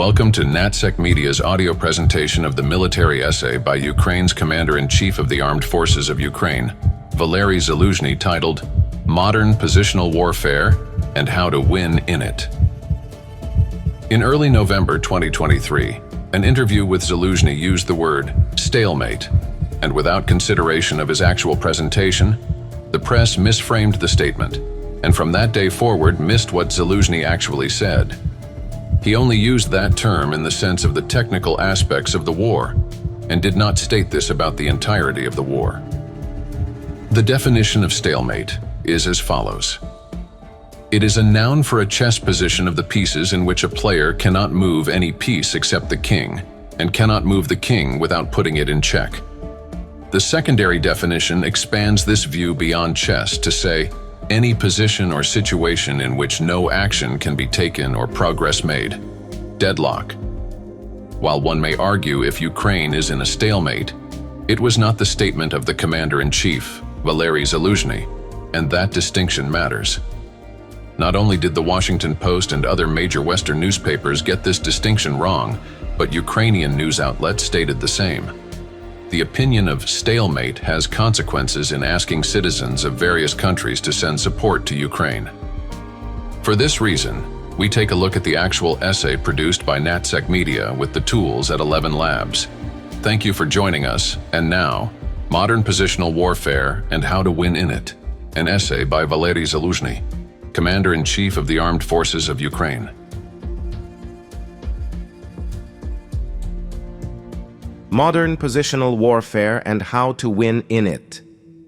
Welcome to NatSecMedia's audio presentation of the military essay by Ukraine's Commander-in-Chief of the Armed Forces of Ukraine, Valerii Zaluzhnyi, titled Modern Positional Warfare and How to Win in It. In early November 2023, an interview with Zaluzhnyi used the word stalemate, and without consideration of his actual presentation, the press misframed the statement, and from that day forward missed what Zaluzhnyi actually said. He only used that term in the sense of the technical aspects of the war, and did not state this about the entirety of the war. The definition of stalemate is as follows. It is a noun for a chess position of the pieces in which a player cannot move any piece except the king, and cannot move the king without putting it in check. The secondary definition expands this view beyond chess to say any position or situation in which no action can be taken or progress made. Deadlock. While one may argue if Ukraine is in a stalemate, it was not the statement of the Commander-in-Chief, Valerii Zaluzhnyi, and that distinction matters. Not only did the Washington Post and other major Western newspapers get this distinction wrong, but Ukrainian news outlets stated the same. The opinion of stalemate has consequences in asking citizens of various countries to send support to Ukraine. For this reason, we take a look at the actual essay produced by NatSecMedia with the tools at 11 Labs. Thank you for joining us, and now, Modern Positional Warfare and How to Win in It, an essay by Valerii Zaluzhnyi, Commander-in-Chief of the Armed Forces of Ukraine. Modern Positional Warfare and How to Win in It,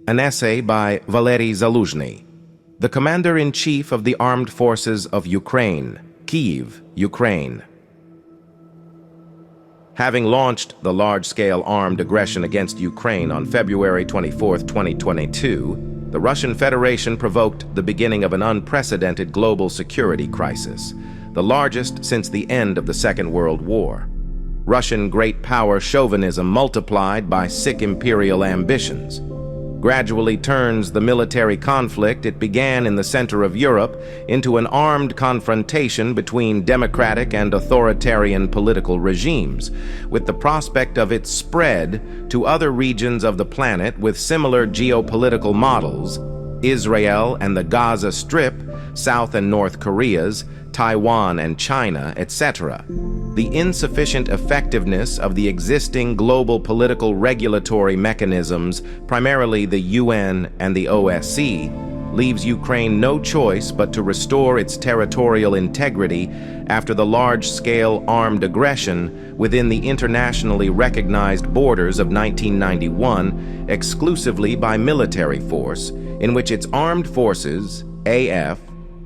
an essay by Valerii Zaluzhnyi, the Commander-in-Chief of the Armed Forces of Ukraine, Kyiv, Ukraine. Having launched the large-scale armed aggression against Ukraine on February 24, 2022, the Russian Federation provoked the beginning of an unprecedented global security crisis, the largest since the end of the Second World War. Russian great power chauvinism multiplied by sick imperial ambitions gradually turns the military conflict it began in the center of Europe into an armed confrontation between democratic and authoritarian political regimes, with the prospect of its spread to other regions of the planet with similar geopolitical models: Israel and the Gaza Strip, South and North Koreas, Taiwan and China, etc. The insufficient effectiveness of the existing global political regulatory mechanisms, primarily the UN and the OSCE, leaves Ukraine no choice but to restore its territorial integrity after the large-scale armed aggression within the internationally recognized borders of 1991, exclusively by military force, in which its armed forces, AF,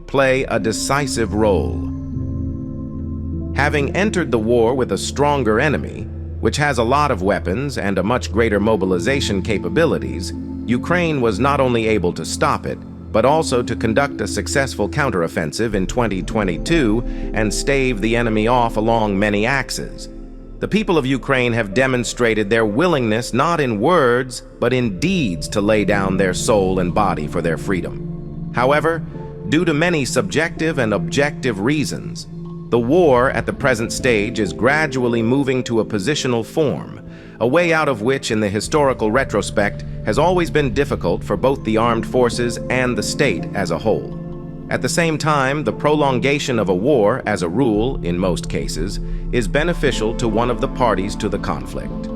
play a decisive role. Having entered the war with a stronger enemy, which has a lot of weapons and a much greater mobilization capabilities, Ukraine was not only able to stop it, but also to conduct a successful counteroffensive in 2022 and stave the enemy off along many axes. The people of Ukraine have demonstrated their willingness not in words, but in deeds to lay down their soul and body for their freedom. However, due to many subjective and objective reasons, the war at the present stage is gradually moving to a positional form, a way out of which in the historical retrospect has always been difficult for both the armed forces and the state as a whole. At the same time, the prolongation of a war, as a rule, in most cases, is beneficial to one of the parties to the conflict.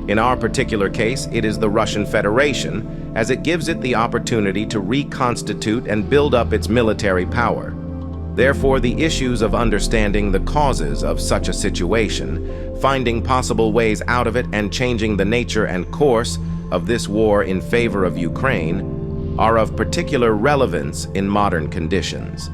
In our particular case, it is the Russian Federation, as it gives it the opportunity to reconstitute and build up its military power. Therefore, the issues of understanding the causes of such a situation, finding possible ways out of it, and changing the nature and course of this war in favor of Ukraine are of particular relevance in modern conditions.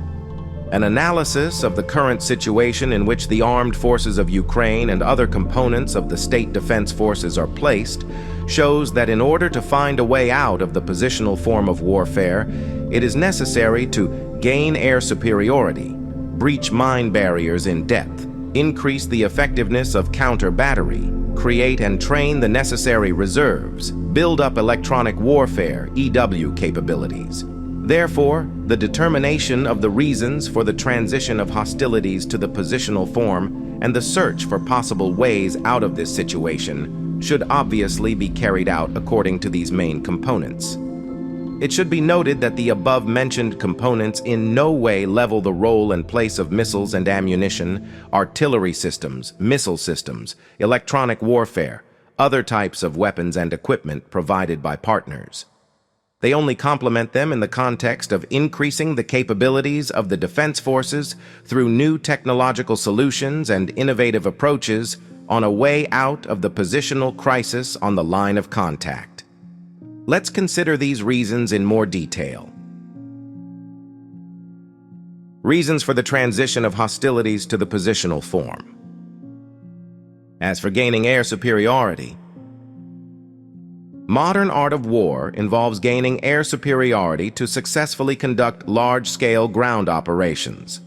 An analysis of the current situation in which the armed forces of Ukraine and other components of the state defense forces are placed shows that in order to find a way out of the positional form of warfare, it is necessary to gain air superiority, breach mine barriers in depth, increase the effectiveness of counter-battery, create and train the necessary reserves, build up electronic warfare (EW) capabilities, Therefore, the determination of the reasons for the transition of hostilities to the positional form and the search for possible ways out of this situation should obviously be carried out according to these main components. It should be noted that the above-mentioned components in no way level the role and place of missiles and ammunition, artillery systems, missile systems, electronic warfare, other types of weapons and equipment provided by partners. They only complement them in the context of increasing the capabilities of the defense forces through new technological solutions and innovative approaches on a way out of the positional crisis on the line of contact. Let's consider these reasons in more detail. Reasons for the transition of hostilities to the positional form. As for gaining air superiority, modern art of war involves gaining air superiority to successfully conduct large-scale ground operations.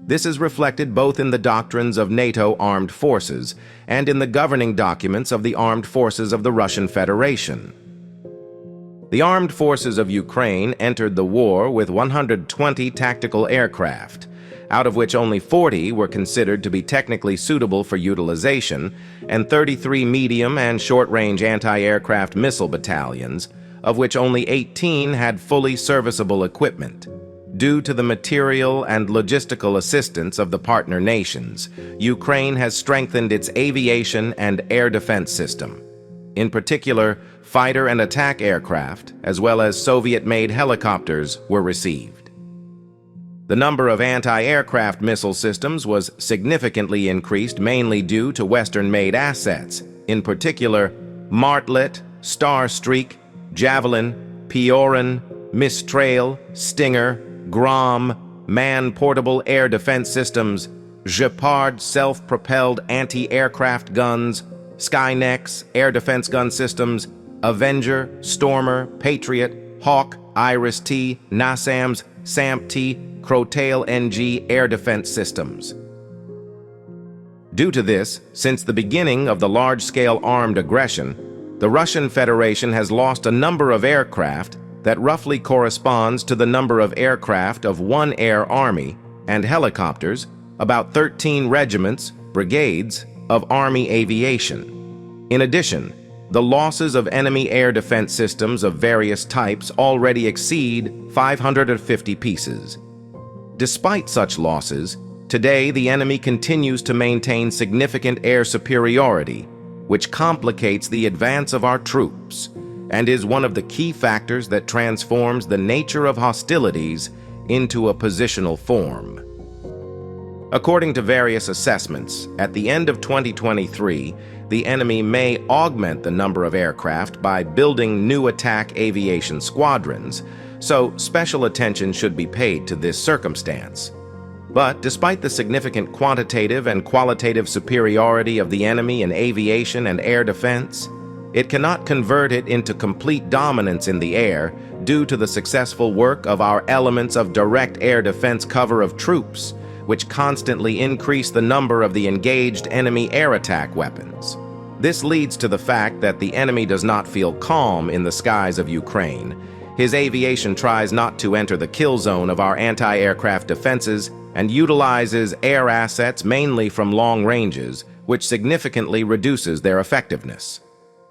This is reflected both in the doctrines of NATO armed forces and in the governing documents of the armed forces of the Russian Federation. The armed forces of Ukraine entered the war with 120 tactical aircraft, out of which only 40 were considered to be technically suitable for utilization, and 33 medium and short-range anti-aircraft missile battalions, of which only 18 had fully serviceable equipment. Due to the material and logistical assistance of the partner nations, Ukraine has strengthened its aviation and air defense system. In particular, fighter and attack aircraft, as well as Soviet-made helicopters, were received. The number of anti-aircraft missile systems was significantly increased mainly due to Western-made assets, in particular Martlet, Starstreak, Javelin, Pioran, Mistral, Stinger, Grom, man-portable air defense systems, Gepard self-propelled anti-aircraft guns, Skynex air defense gun systems, Avenger, Stormer, Patriot, Hawk, Iris-T, NASAMS, SAMP-T, Crowtail NG air defense systems. Due to this, since the beginning of the large-scale armed aggression, the Russian Federation has lost a number of aircraft that roughly corresponds to the number of aircraft of one air army, and helicopters, about 13 regiments, brigades, of Army aviation. In addition, the losses of enemy air defense systems of various types already exceed 550 pieces. Despite such losses, today the enemy continues to maintain significant air superiority, which complicates the advance of our troops, and is one of the key factors that transforms the nature of hostilities into a positional form. According to various assessments, at the end of 2023, the enemy may augment the number of aircraft by building new attack aviation squadrons, so special attention should be paid to this circumstance. But despite the significant quantitative and qualitative superiority of the enemy in aviation and air defense, it cannot convert it into complete dominance in the air due to the successful work of our elements of direct air defense cover of troops, which constantly increase the number of the engaged enemy air attack weapons. This leads to the fact that the enemy does not feel calm in the skies of Ukraine. His aviation tries not to enter the kill zone of our anti-aircraft defenses and utilizes air assets mainly from long ranges, which significantly reduces their effectiveness.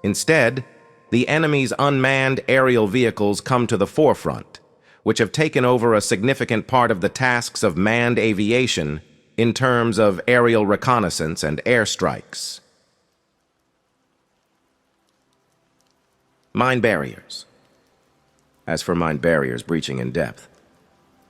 Instead, the enemy's unmanned aerial vehicles come to the forefront, which have taken over a significant part of the tasks of manned aviation in terms of aerial reconnaissance and airstrikes. Mine barriers. As for mine barriers breaching in depth,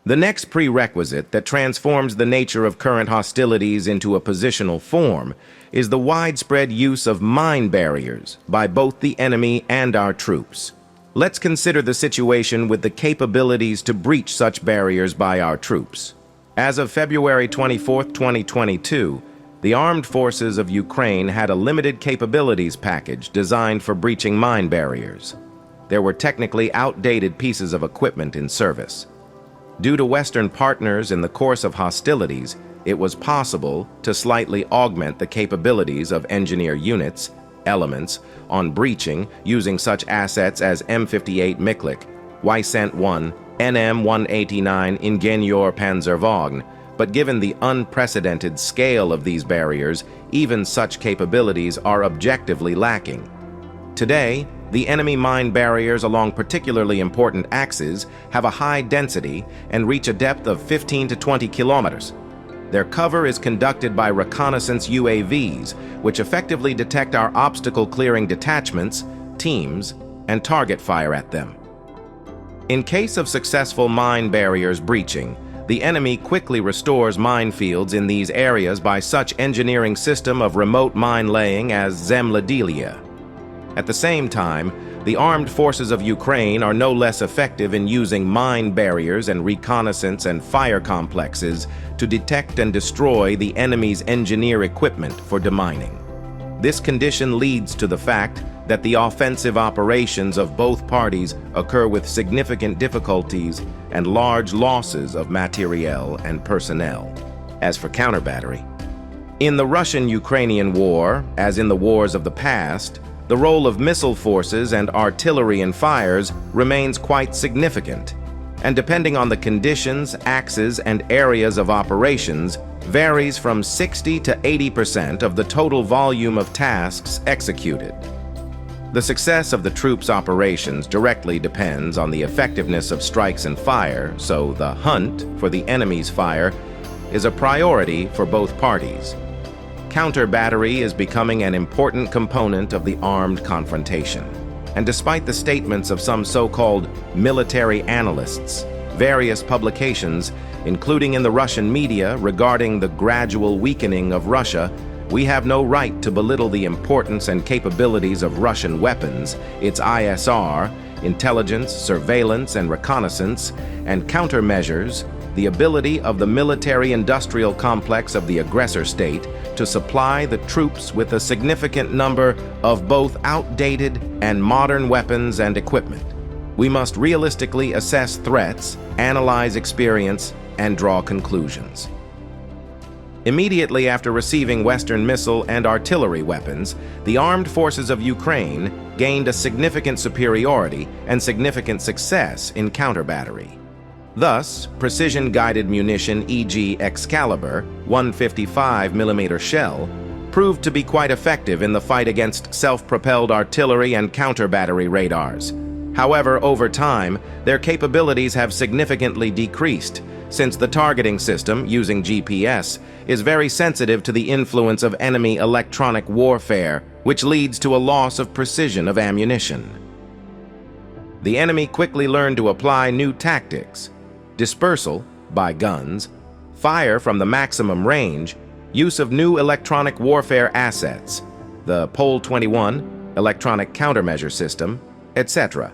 the next prerequisite that transforms the nature of current hostilities into a positional form is the widespread use of mine barriers by both the enemy and our troops. Let's consider the situation with the capabilities to breach such barriers by our troops. As of February 24, 2022, the armed forces of Ukraine had a limited capabilities package designed for breaching mine barriers. There were technically outdated pieces of equipment in service. Due to Western partners in the course of hostilities, it was possible to slightly augment the capabilities of engineer units, elements, on breaching using such assets as M58 Miklik, Wysent-1, NM-189 Ingenieur Panzerwagen, but given the unprecedented scale of these barriers, even such capabilities are objectively lacking. Today, the enemy mine barriers along particularly important axes have a high density and reach a depth of 15 to 20 kilometers. Their cover is conducted by reconnaissance UAVs, which effectively detect our obstacle-clearing detachments, teams, and target fire at them. In case of successful mine barriers breaching, the enemy quickly restores minefields in these areas by such engineering system of remote mine laying as Zemlyadelia. At the same time, the armed forces of Ukraine are no less effective in using mine barriers and reconnaissance and fire complexes to detect and destroy the enemy's engineer equipment for demining. This condition leads to the fact that the offensive operations of both parties occur with significant difficulties and large losses of materiel and personnel. As for counter-battery, in the Russian-Ukrainian war, as in the wars of the past, the role of missile forces and artillery in fires remains quite significant, and depending on the conditions, axes, and areas of operations, varies from 60 to 80% of the total volume of tasks executed. The success of the troops' operations directly depends on the effectiveness of strikes and fire, so the hunt for the enemy's fire is a priority for both parties. Counter-battery is becoming an important component of the armed confrontation. And despite the statements of some so-called military analysts, various publications, including in the Russian media, regarding the gradual weakening of Russia, we have no right to belittle the importance and capabilities of Russian weapons, its ISR, intelligence, surveillance, and reconnaissance, and countermeasures, the ability of the military-industrial complex of the aggressor state to supply the troops with a significant number of both outdated and modern weapons and equipment. We must realistically assess threats, analyze experience, and draw conclusions. Immediately after receiving Western missile and artillery weapons, the armed forces of Ukraine gained a significant superiority and significant success in counter-battery. Thus, precision-guided munition, e.g. Excalibur 155mm shell, proved to be quite effective in the fight against self-propelled artillery and counter-battery radars. However, over time, their capabilities have significantly decreased, since the targeting system, using GPS, is very sensitive to the influence of enemy electronic warfare, which leads to a loss of precision of ammunition. The enemy quickly learned to apply new tactics: dispersal by guns, fire from the maximum range, use of new electronic warfare assets, the Pol 21 electronic countermeasure system, etc.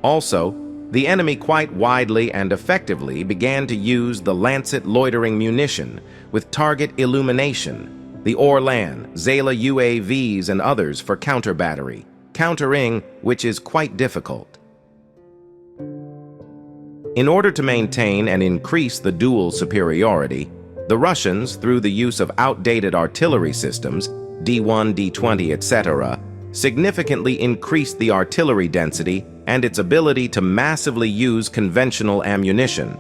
Also, the enemy quite widely and effectively began to use the Lancet loitering munition with target illumination, the Orlan, Zala UAVs, and others for counter-battery, countering which is quite difficult. In order to maintain and increase the dual superiority, the Russians, through the use of outdated artillery systems, D1, D20, etc., significantly increased the artillery density and its ability to massively use conventional ammunition.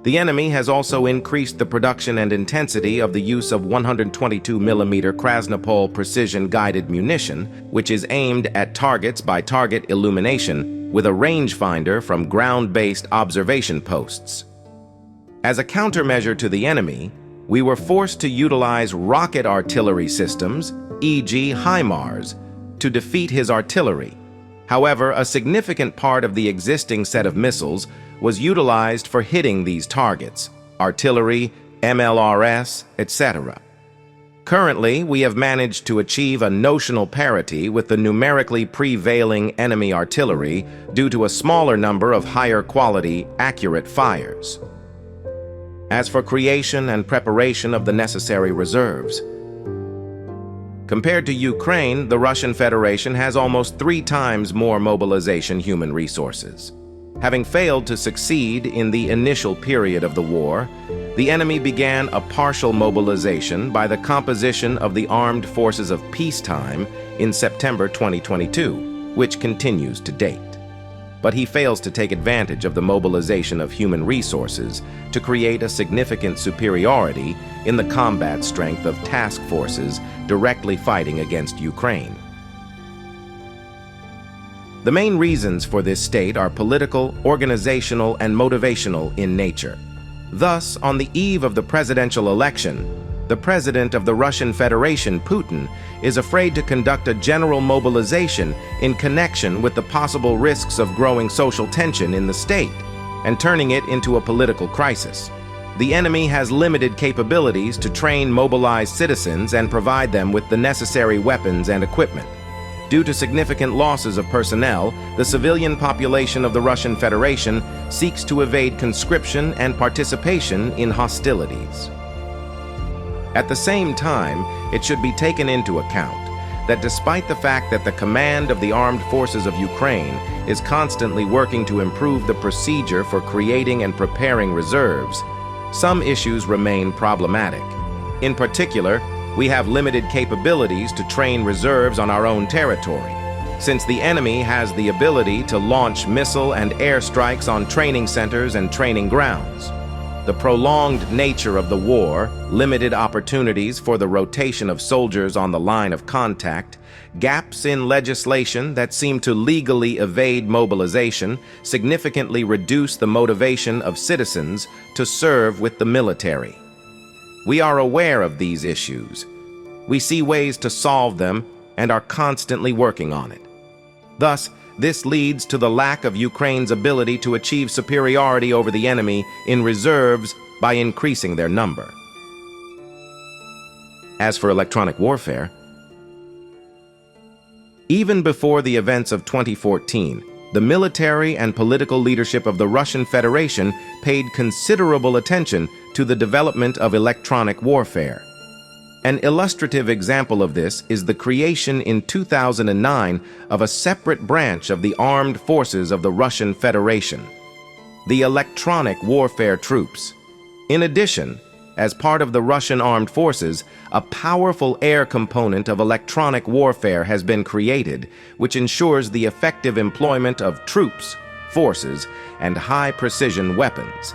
The enemy has also increased the production and intensity of the use of 122mm Krasnopol precision-guided munition, which is aimed at targets by target illumination with a rangefinder from ground-based observation posts. As a countermeasure to the enemy, we were forced to utilize rocket artillery systems, e.g. HIMARS, to defeat his artillery. However, a significant part of the existing set of missiles was utilized for hitting these targets, artillery, MLRS, etc. Currently, we have managed to achieve a notional parity with the numerically prevailing enemy artillery due to a smaller number of higher quality, accurate fires. As for creation and preparation of the necessary reserves, compared to Ukraine, the Russian Federation has almost 3 times more mobilization human resources. Having failed to succeed in the initial period of the war, the enemy began a partial mobilization by the composition of the armed forces of peacetime in September 2022, which continues to date. but he fails to take advantage of the mobilization of human resources to create a significant superiority in the combat strength of task forces directly fighting against Ukraine. The main reasons for this state are political, organizational, and motivational in nature. Thus, on the eve of the presidential election, the president of the Russian Federation, Putin, is afraid to conduct a general mobilization in connection with the possible risks of growing social tension in the state and turning it into a political crisis. The enemy has limited capabilities to train mobilized citizens and provide them with the necessary weapons and equipment. Due to significant losses of personnel, the civilian population of the Russian Federation seeks to evade conscription and participation in hostilities. At the same time, it should be taken into account that despite the fact that the command of the armed forces of Ukraine is constantly working to improve the procedure for creating and preparing reserves, some issues remain problematic. In particular, we have limited capabilities to train reserves on our own territory, since the enemy has the ability to launch missile and air strikes on training centers and training grounds. The prolonged nature of the war, limited opportunities for the rotation of soldiers on the line of contact, gaps in legislation that seem to legally evade mobilization significantly reduce the motivation of citizens to serve with the military. We are aware of these issues. We see ways to solve them and are constantly working on it. Thus, this leads to the lack of Ukraine's ability to achieve superiority over the enemy in reserves by increasing their number. As for electronic warfare, even before the events of 2014, the military and political leadership of the Russian Federation paid considerable attention to the development of electronic warfare. An illustrative example of this is the creation in 2009 of a separate branch of the armed forces of the Russian Federation, the Electronic Warfare Troops. In addition, as part of the Russian armed forces, a powerful air component of electronic warfare has been created, which ensures the effective employment of troops, forces, and high-precision weapons.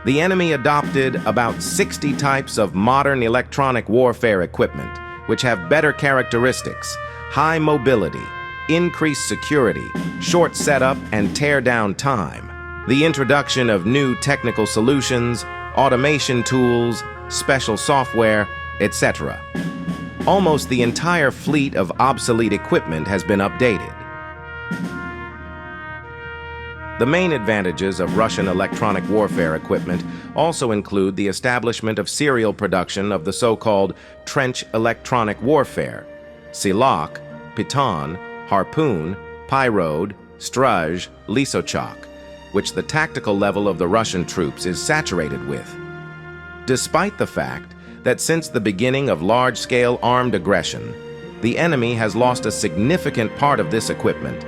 The enemy adopted about 60 types of modern electronic warfare equipment, which have better characteristics, high mobility, increased security, short setup and tear-down time, the introduction of new technical solutions, automation tools, special software, etc. Almost the entire fleet of obsolete equipment has been updated. The main advantages of Russian electronic warfare equipment also include the establishment of serial production of the so-called trench electronic warfare, Silak, Piton, Harpoon, Pyrode, Struj, Lysochak, which the tactical level of the Russian troops is saturated with. Despite the fact that since the beginning of large-scale armed aggression, the enemy has lost a significant part of this equipment,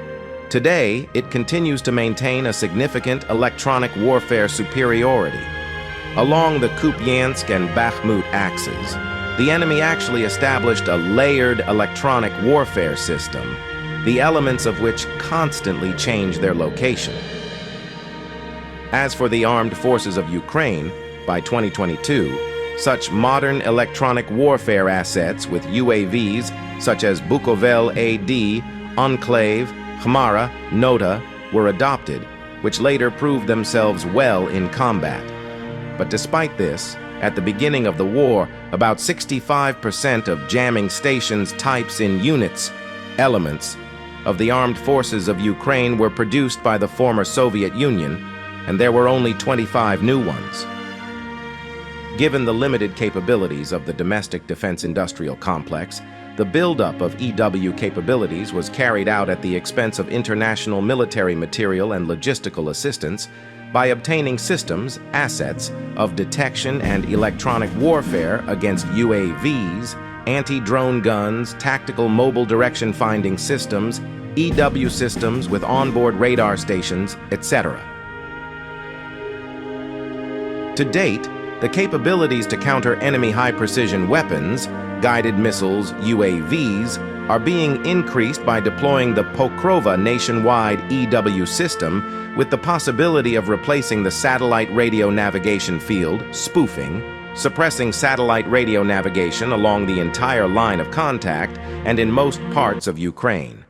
today, it continues to maintain a significant electronic warfare superiority. Along the Kupiansk and Bakhmut axes, the enemy actually established a layered electronic warfare system, the elements of which constantly change their location. As for the armed forces of Ukraine, by 2022, such modern electronic warfare assets with UAVs such as Bukovel AD, Enclave, Khmara, Nota were adopted, which later proved themselves well in combat. But despite this, at the beginning of the war, about 65% of jamming stations types in units, elements, of the armed forces of Ukraine were produced by the former Soviet Union, and there were only 25 new ones. Given the limited capabilities of the domestic defense industrial complex, the buildup of EW capabilities was carried out at the expense of international military material and logistical assistance by obtaining systems, assets of detection and electronic warfare against UAVs, anti-drone guns, tactical mobile direction finding systems, EW systems with onboard radar stations, etc. To date, the capabilities to counter enemy high-precision weapons, guided missiles, UAVs, are being increased by deploying the Pokrova nationwide EW system with the possibility of replacing the satellite radio navigation field, spoofing, suppressing satellite radio navigation along the entire line of contact and in most parts of Ukraine.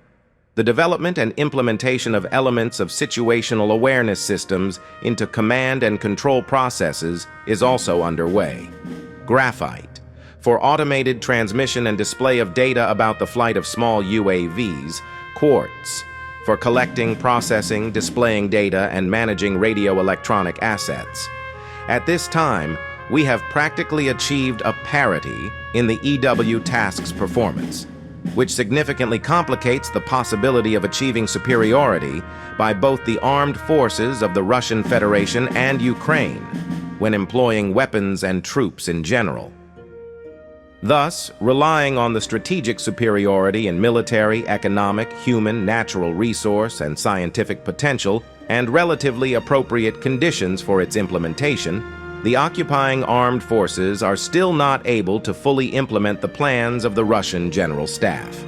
The development and implementation of elements of situational awareness systems into command and control processes is also underway. Graphite, for automated transmission and display of data about the flight of small UAVs. Quartz, for collecting, processing, displaying data, and managing radio electronic assets. At this time, we have practically achieved a parity in the EW task's performance, which significantly complicates the possibility of achieving superiority by both the armed forces of the Russian Federation and Ukraine when employing weapons and troops in general. Thus, relying on the strategic superiority in military, economic, human, natural resource, and scientific potential, and relatively appropriate conditions for its implementation, the occupying armed forces are still not able to fully implement the plans of the Russian General Staff.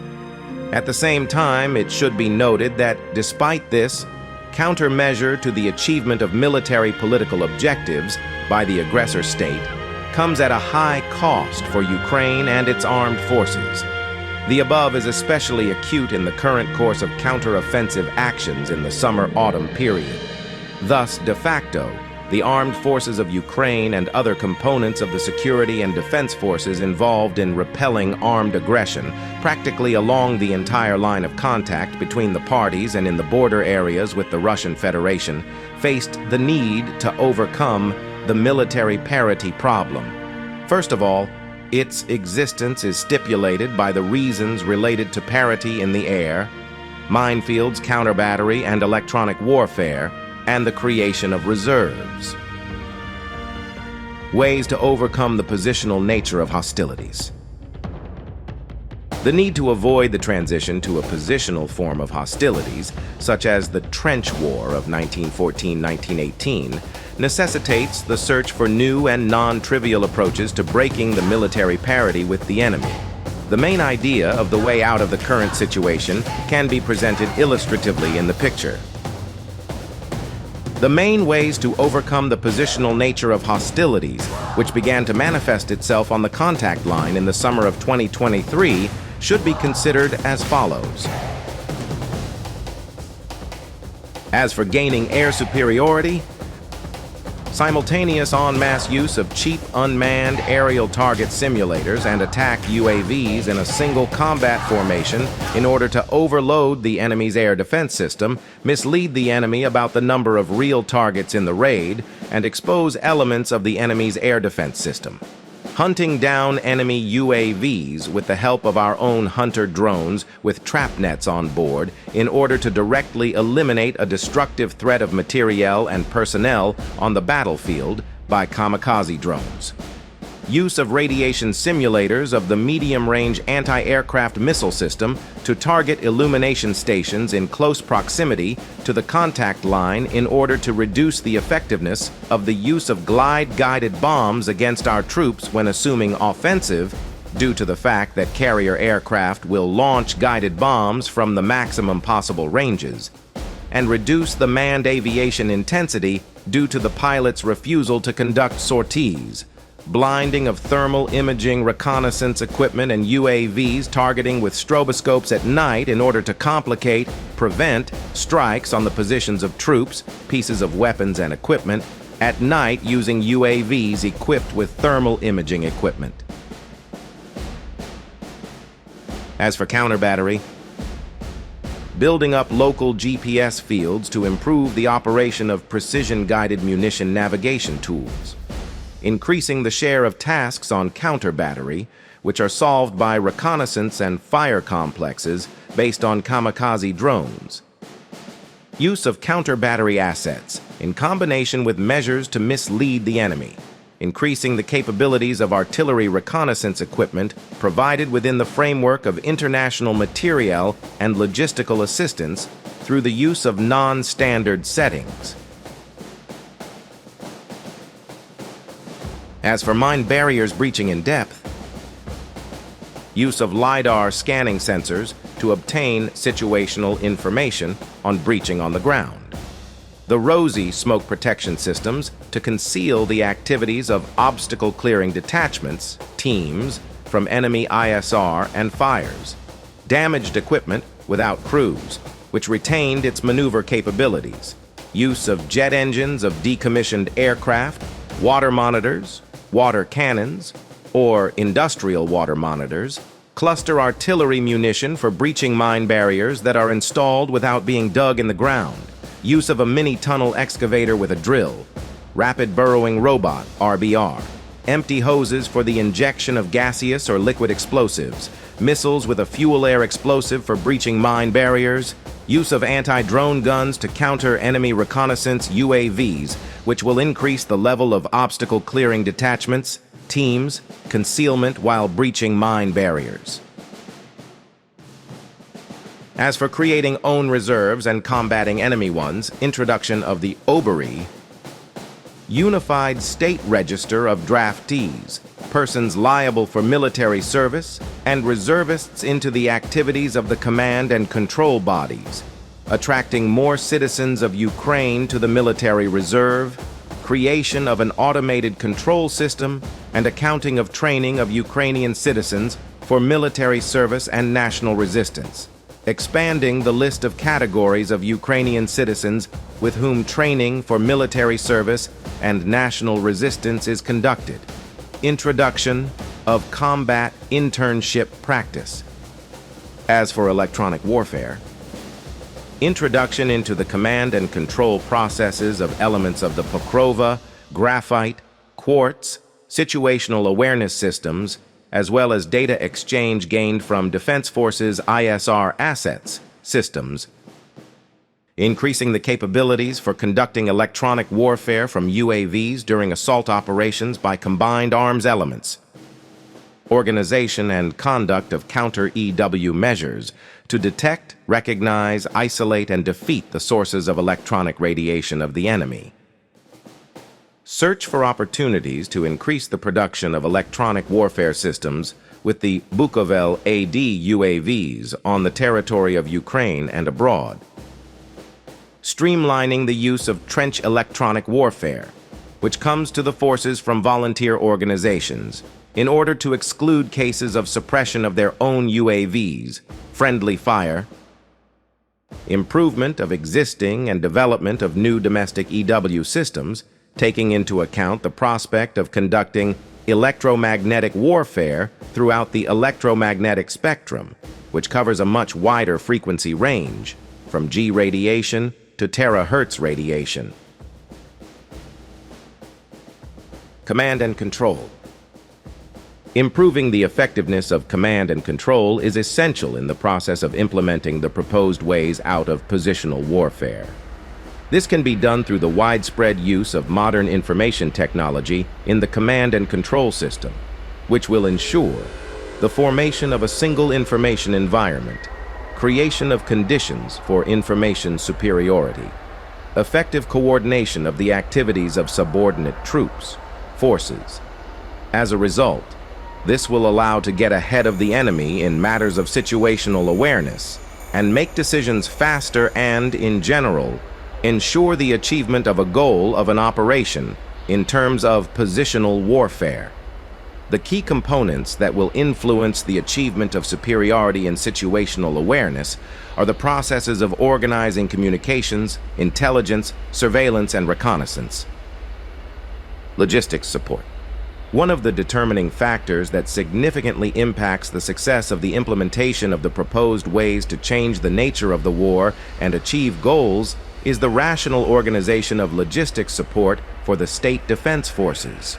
At the same time, it should be noted that, despite this, countermeasure to the achievement of military political objectives by the aggressor state comes at a high cost for Ukraine and its armed forces. The above is especially acute in the current course of counteroffensive actions in the summer-autumn period. Thus, de facto, the armed forces of Ukraine and other components of the security and defense forces involved in repelling armed aggression, practically along the entire line of contact between the parties and in the border areas with the Russian Federation, faced the need to overcome the military parity problem. First of all, its existence is stipulated by the reasons related to parity in the air, minefields, counter-battery, and electronic warfare, and the creation of reserves. Ways to overcome the positional nature of hostilities. The need to avoid the transition to a positional form of hostilities, such as the trench war of 1914-1918, necessitates the search for new and non-trivial approaches to breaking the military parity with the enemy. The main idea of the way out of the current situation can be presented illustratively in the picture. The main ways to overcome the positional nature of hostilities, which began to manifest itself on the contact line in the summer of 2023, should be considered as follows. As for gaining air superiority, simultaneous en masse use of cheap unmanned aerial target simulators and attack UAVs in a single combat formation in order to overload the enemy's air defense system, mislead the enemy about the number of real targets in the raid, and expose elements of the enemy's air defense system. Hunting down enemy UAVs with the help of our own hunter drones with trap nets on board in order to directly eliminate a destructive threat of materiel and personnel on the battlefield by kamikaze drones. Use of radiation simulators of the medium-range anti-aircraft missile system to target illumination stations in close proximity to the contact line in order to reduce the effectiveness of the use of glide-guided bombs against our troops when assuming offensive, due to the fact that carrier aircraft will launch guided bombs from the maximum possible ranges, and reduce the manned aviation intensity due to the pilot's refusal to conduct sorties. Blinding of thermal imaging reconnaissance equipment and UAVs targeting with stroboscopes at night in order to prevent strikes on the positions of troops, pieces of weapons and equipment, at night using UAVs equipped with thermal imaging equipment. As for counter-battery, building up local GPS fields to improve the operation of precision-guided munition navigation tools. Increasing the share of tasks on counter-battery, which are solved by reconnaissance and fire complexes based on kamikaze drones. Use of counter-battery assets in combination with measures to mislead the enemy. Increasing the capabilities of artillery reconnaissance equipment provided within the framework of international materiel and logistical assistance through the use of non-standard settings. As for mine barriers breaching in depth, use of LiDAR scanning sensors to obtain situational information on breaching on the ground. The ROSI smoke protection systems to conceal the activities of obstacle-clearing detachments, teams, from enemy ISR and fires. Damaged equipment without crews, which retained its maneuver capabilities. Use of jet engines of decommissioned aircraft, water monitors, water cannons, or industrial water monitors, cluster artillery munition for breaching mine barriers that are installed without being dug in the ground, use of a mini-tunnel excavator with a drill, rapid burrowing robot, RBR, empty hoses for the injection of gaseous or liquid explosives, missiles with a fuel-air explosive for breaching mine barriers, use of anti-drone guns to counter enemy reconnaissance UAVs, which will increase the level of obstacle-clearing detachments, teams, concealment while breaching mine barriers. As for creating own reserves and combating enemy ones, introduction of the OBRI, Unified State Register of Draftees, persons liable for military service, and reservists into the activities of the command and control bodies, attracting more citizens of Ukraine to the military reserve, creation of an automated control system, and accounting of training of Ukrainian citizens for military service and national resistance, expanding the list of categories of Ukrainian citizens with whom training for military service and national resistance is conducted. Introduction of combat internship practice. As for electronic warfare, introduction into the command and control processes of elements of the Pokrova, graphite, quartz, situational awareness systems, as well as data exchange gained from Defense Forces ISR assets systems, increasing the capabilities for conducting electronic warfare from UAVs during assault operations by combined arms elements, organization and conduct of counter-EW measures to detect, recognize, isolate, and defeat the sources of electronic radiation of the enemy. Search for opportunities to increase the production of electronic warfare systems with the Bukovel AD UAVs on the territory of Ukraine and abroad. Streamlining the use of trench electronic warfare, which comes to the forces from volunteer organizations, in order to exclude cases of suppression of their own UAVs, friendly fire, improvement of existing and development of new domestic EW systems, taking into account the prospect of conducting electromagnetic warfare throughout the electromagnetic spectrum, which covers a much wider frequency range, from G radiation to terahertz radiation. Command and control. Improving the effectiveness of command and control is essential in the process of implementing the proposed ways out of positional warfare. This can be done through the widespread use of modern information technology in the command and control system, which will ensure the formation of a single information environment, creation of conditions for information superiority, effective coordination of the activities of subordinate troops, forces. As a result, this will allow to get ahead of the enemy in matters of situational awareness and make decisions faster and, in general, ensure the achievement of a goal of an operation in terms of positional warfare. The key components that will influence the achievement of superiority in situational awareness are the processes of organizing communications, intelligence, surveillance, and reconnaissance. Logistics support. One of the determining factors that significantly impacts the success of the implementation of the proposed ways to change the nature of the war and achieve goals is the rational organization of logistics support for the state defense forces.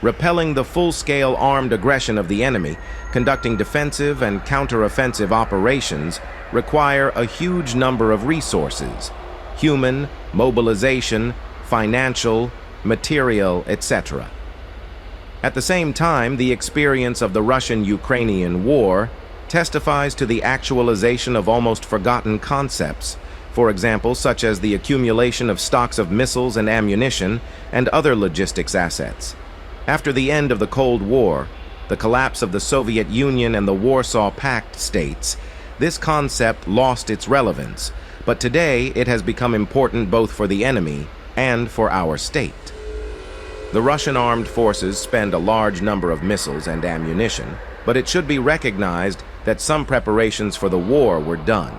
Repelling the full-scale armed aggression of the enemy, conducting defensive and counteroffensive operations require a huge number of resources: human, mobilization, financial, material, etc. At the same time, the experience of the Russian-Ukrainian war testifies to the actualization of almost forgotten concepts, for example, such as the accumulation of stocks of missiles and ammunition and other logistics assets. After the end of the Cold War, the collapse of the Soviet Union and the Warsaw Pact states, this concept lost its relevance, but today it has become important both for the enemy and for our state. The Russian armed forces spend a large number of missiles and ammunition, but it should be recognized that some preparations for the war were done.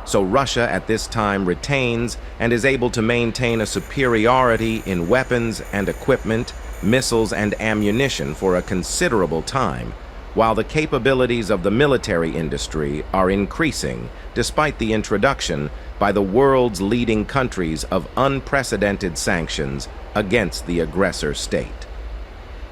So Russia at this time retains and is able to maintain a superiority in weapons and equipment, missiles and ammunition for a considerable time, while the capabilities of the military industry are increasing despite the introduction by the world's leading countries of unprecedented sanctions against the aggressor state.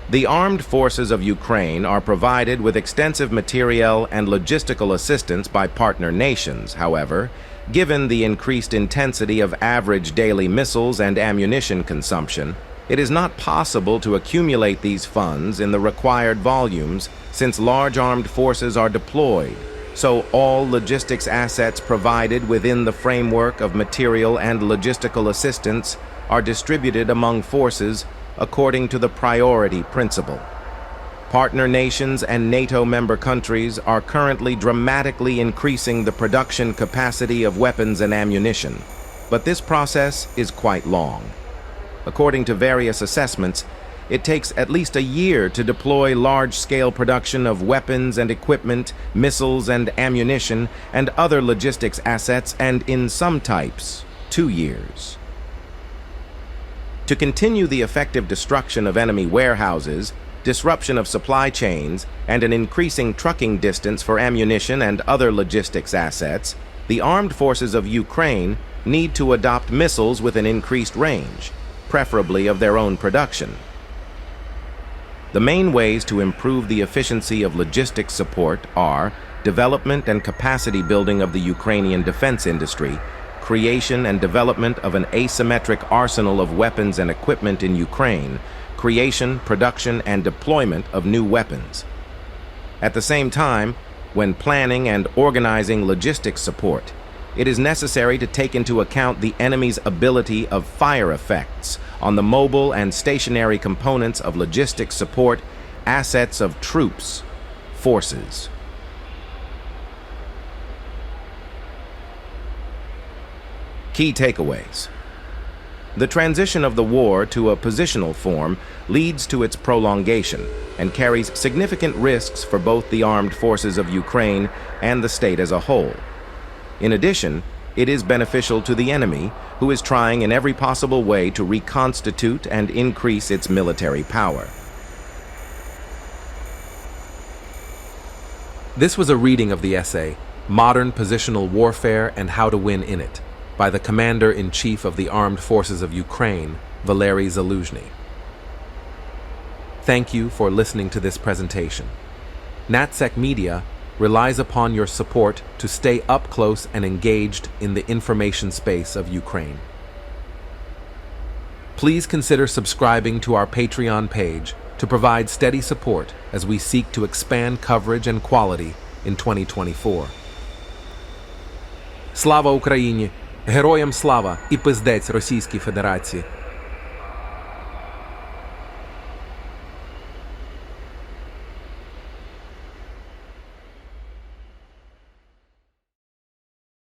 The armed forces of Ukraine are provided with extensive materiel and logistical assistance by partner nations. However, given the increased intensity of average daily missiles and ammunition consumption, it is not possible to accumulate these funds in the required volumes since large armed forces are deployed, so all logistics assets provided within the framework of material and logistical assistance are distributed among forces according to the priority principle. Partner nations and NATO member countries are currently dramatically increasing the production capacity of weapons and ammunition, but this process is quite long. According to various assessments, it takes at least a year to deploy large-scale production of weapons and equipment, missiles and ammunition, and other logistics assets, and in some types, 2 years. To continue the effective destruction of enemy warehouses, disruption of supply chains, and an increasing trucking distance for ammunition and other logistics assets, the armed forces of Ukraine need to adopt missiles with an increased range, preferably of their own production. The main ways to improve the efficiency of logistics support are development and capacity building of the Ukrainian defense industry, creation and development of an asymmetric arsenal of weapons and equipment in Ukraine, creation, production, and deployment of new weapons. At the same time, when planning and organizing logistics support, it is necessary to take into account the enemy's ability of fire effects on the mobile and stationary components of logistics support, assets of troops, forces. Key takeaways. The transition of the war to a positional form leads to its prolongation and carries significant risks for both the armed forces of Ukraine and the state as a whole. In addition, it is beneficial to the enemy, who is trying in every possible way to reconstitute and increase its military power. This was a reading of the essay, Modern Positional Warfare and How to Win in It, by the Commander-in-Chief of the Armed Forces of Ukraine, Valerii Zaluzhnyi. Thank you for listening to this presentation. NatSecMedia relies upon your support to stay up close and engaged in the information space of Ukraine. Please consider subscribing to our Patreon page to provide steady support as we seek to expand coverage and quality in 2024. Слава Україні! Героям слава і пиздець Російській Федерації!